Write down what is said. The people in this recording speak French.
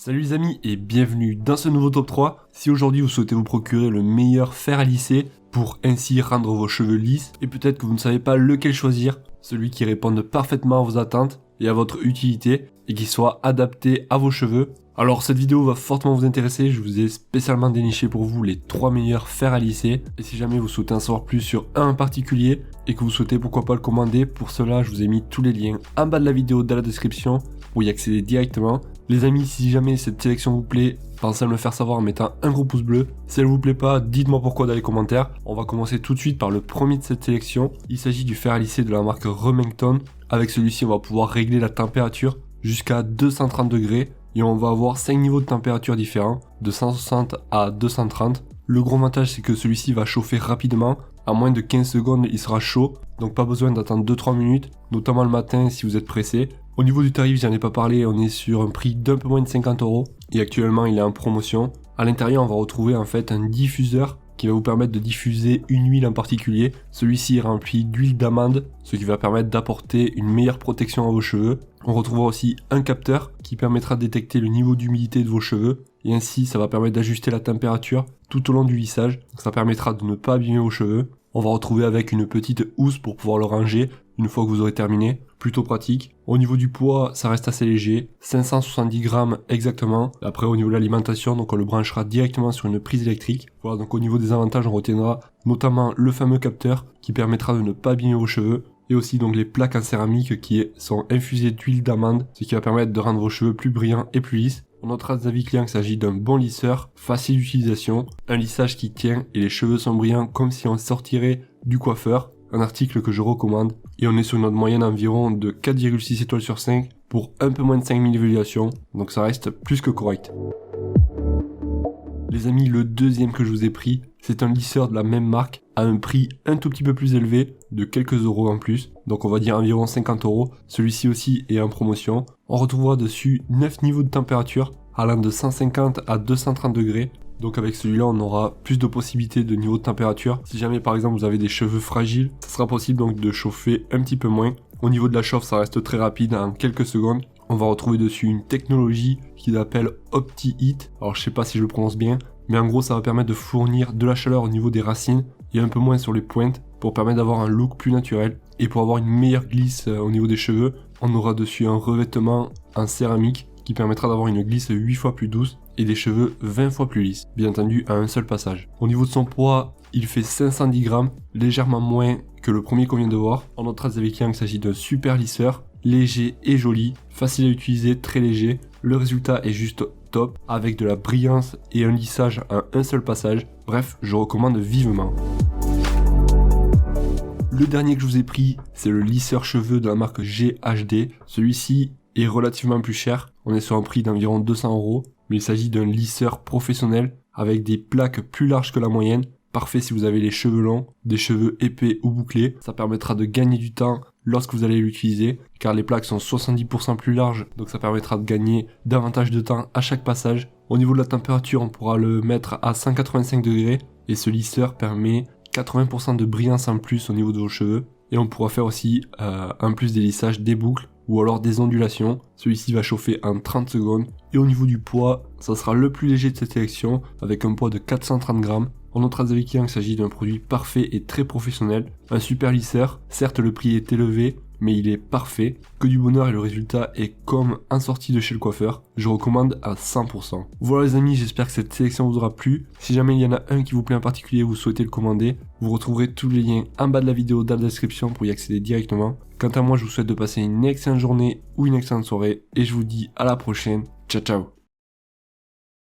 Salut les amis et bienvenue dans ce nouveau top 3. Si aujourd'hui vous souhaitez vous procurer le meilleur fer à lisser pour ainsi rendre vos cheveux lisses et peut-être que vous ne savez pas lequel choisir, celui qui réponde parfaitement à vos attentes et à votre utilité et qui soit adapté à vos cheveux, alors cette vidéo va fortement vous intéresser. Je vous ai spécialement déniché pour vous les 3 meilleurs fers à lisser et si jamais vous souhaitez en savoir plus sur un en particulier et que vous souhaitez pourquoi pas le commander, pour cela je vous ai mis tous les liens en bas de la vidéo dans la description pour y accéder directement. Les amis, si jamais cette sélection vous plaît, pensez à me le faire savoir en mettant un gros pouce bleu. Si elle vous plaît pas, dites-moi pourquoi dans les commentaires. On va commencer tout de suite par le premier de cette sélection. Il s'agit du fer à lisser de la marque Remington. Avec celui-ci, on va pouvoir régler la température jusqu'à 230 degrés et on va avoir 5 niveaux de température différents, de 160 à 230. Le gros avantage, c'est que celui-ci va chauffer rapidement. À moins de 15 secondes, il sera chaud, donc pas besoin d'attendre 2-3 minutes, notamment le matin si vous êtes pressé. Au niveau du tarif, j'en ai pas parlé, on est sur un prix d'un peu moins de 50 € et actuellement il est en promotion. À l'intérieur, on va retrouver en fait un diffuseur qui va vous permettre de diffuser une huile en particulier. Celui-ci est rempli d'huile d'amande, ce qui va permettre d'apporter une meilleure protection à vos cheveux. On retrouvera aussi un capteur qui permettra de détecter le niveau d'humidité de vos cheveux et ainsi ça va permettre d'ajuster la température tout au long du lissage. Ça permettra de ne pas abîmer vos cheveux. On va retrouver avec une petite housse pour pouvoir le ranger une fois que vous aurez terminé, plutôt pratique. Au niveau du poids, ça reste assez léger, 570 grammes exactement. Après au niveau de l'alimentation, donc on le branchera directement sur une prise électrique. Voilà, donc au niveau des avantages, on retiendra notamment le fameux capteur qui permettra de ne pas abîmer vos cheveux. Et aussi donc les plaques en céramique qui sont infusées d'huile d'amande, ce qui va permettre de rendre vos cheveux plus brillants et plus lisses. On notera des avis clients qu'il s'agit d'un bon lisseur, facile d'utilisation, un lissage qui tient et les cheveux sont brillants comme si on sortirait du coiffeur. Un article que je recommande. Et on est sur une note moyenne environ de 4,6 étoiles sur 5 pour un peu moins de 5000 évaluations. Donc ça reste plus que correct. Les amis, le deuxième que je vous ai pris, c'est un lisseur de la même marque à un prix un tout petit peu plus élevé, de quelques euros en plus. Donc on va dire environ 50 €. Celui-ci aussi est en promotion. On retrouvera dessus 9 niveaux de température allant de 150 à 230 degrés. Donc avec celui-là, on aura plus de possibilités de niveau de température. Si jamais par exemple vous avez des cheveux fragiles, ça sera possible donc de chauffer un petit peu moins. Au niveau de la chauffe, ça reste très rapide en quelques secondes. On va retrouver dessus une technologie qui s'appelle OptiHeat. Alors je sais pas si je le prononce bien, mais en gros ça va permettre de fournir de la chaleur au niveau des racines et un peu moins sur les pointes pour permettre d'avoir un look plus naturel. Et pour avoir une meilleure glisse au niveau des cheveux, on aura dessus un revêtement en céramique qui permettra d'avoir une glisse 8 fois plus douce et des cheveux 20 fois plus lisses, bien entendu à un seul passage. Au niveau de son poids, il fait 510 grammes, légèrement moins que le premier qu'on vient de voir. On notera avec qu'il s'agit d'un super lisseur, léger et joli, facile à utiliser, très léger. Le résultat est juste top, avec de la brillance et un lissage à un seul passage. Bref, je recommande vivement. Le dernier que je vous ai pris, c'est le lisseur cheveux de la marque GHD. Celui-ci est relativement plus cher, on est sur un prix d'environ 200 €, mais il s'agit d'un lisseur professionnel avec des plaques plus larges que la moyenne, parfait si vous avez les cheveux longs, des cheveux épais ou bouclés. Ça permettra de gagner du temps lorsque vous allez l'utiliser, car les plaques sont 70% plus larges, donc ça permettra de gagner davantage de temps à chaque passage. Au niveau de la température, on pourra le mettre à 185 degrés, et ce lisseur permet 80% de brillance en plus au niveau de vos cheveux, et on pourra faire aussi en plus des lissages des boucles, ou alors des ondulations. Celui-ci va chauffer en 30 secondes. Et au niveau du poids, ça sera le plus léger de cette sélection, avec un poids de 430 grammes. On notera avec qu'il s'agit d'un produit parfait et très professionnel. Un super lisseur, certes le prix est élevé, mais il est parfait. Que du bonheur et le résultat est comme en sortie de chez le coiffeur. Je recommande à 100%. Voilà les amis, j'espère que cette sélection vous aura plu. Si jamais il y en a un qui vous plaît en particulier, vous souhaitez le commander, vous retrouverez tous les liens en bas de la vidéo dans la description pour y accéder directement. Quant à moi, je vous souhaite de passer une excellente journée ou une excellente soirée et je vous dis à la prochaine. Ciao ciao.